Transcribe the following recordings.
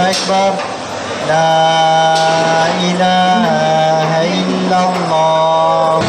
Ekber. La ilahe illallah.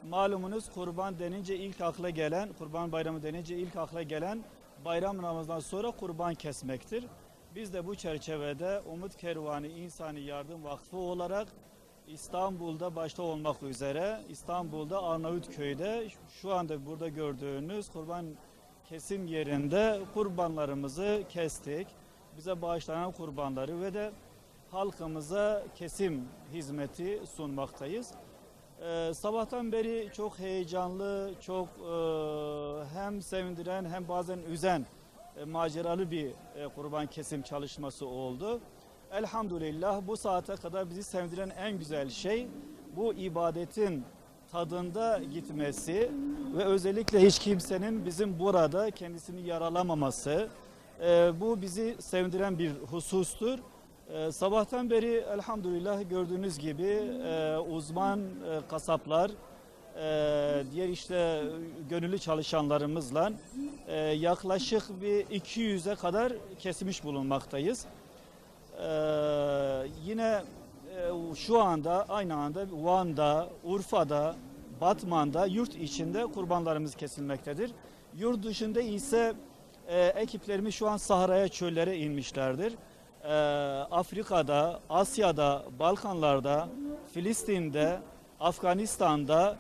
Malumunuz kurban denince ilk akla gelen, kurban bayramı denince ilk akla gelen bayram namazından sonra kurban kesmektir. Biz de bu çerçevede Umut Kervanı İnsani Yardım Vakfı olarak İstanbul'da başta olmak üzere İstanbul'da Arnavutköy'de şu anda burada gördüğünüz kurban kesim yerinde kurbanlarımızı kestik. Bize bağışlanan kurbanları ve de halkımıza kesim hizmeti sunmaktayız. Sabahtan beri çok heyecanlı, çok hem sevindiren hem bazen üzen maceralı bir kurban kesim çalışması oldu. Elhamdülillah bu saate kadar bizi sevindiren en güzel şey bu ibadetin tadında gitmesi ve özellikle hiç kimsenin bizim burada kendisini yaralamaması. Bu bizi sevindiren bir husustur. Sabahtan beri elhamdülillah gördüğünüz gibi uzman kasaplar, diğer işte gönüllü çalışanlarımızla yaklaşık bir 200'e kadar kesmiş bulunmaktayız. Yine şu anda aynı anda Van'da, Urfa'da, Batman'da yurt içinde kurbanlarımız kesilmektedir. Yurt dışında ise ekiplerimiz şu an sahraya, çöllere inmişlerdir. Afrika'da, Asya'da, Balkanlar'da, Filistin'de, Afganistan'da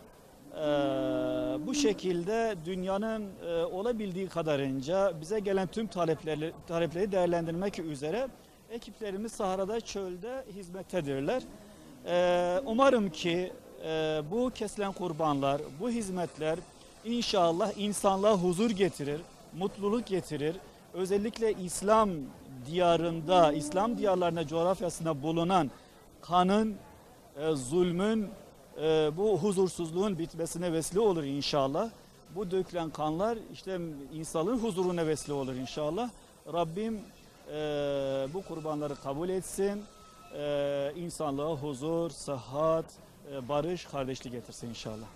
bu şekilde dünyanın olabildiği kadarınca bize gelen tüm talepleri değerlendirmek üzere ekiplerimiz sahrada, çölde hizmettedirler. Umarım ki bu kesilen kurbanlar, bu hizmetler inşallah insanlığa huzur getirir, mutluluk getirir. Özellikle İslam diyarında, İslam diyarlarına, coğrafyasında bulunan kanın, zulmün, bu huzursuzluğun bitmesine vesile olur inşallah. Bu dökülen kanlar işte insanlığın huzuruna vesile olur inşallah. Rabbim bu kurbanları kabul etsin. İnsanlığa huzur, sıhhat, barış, kardeşlik getirsin inşallah.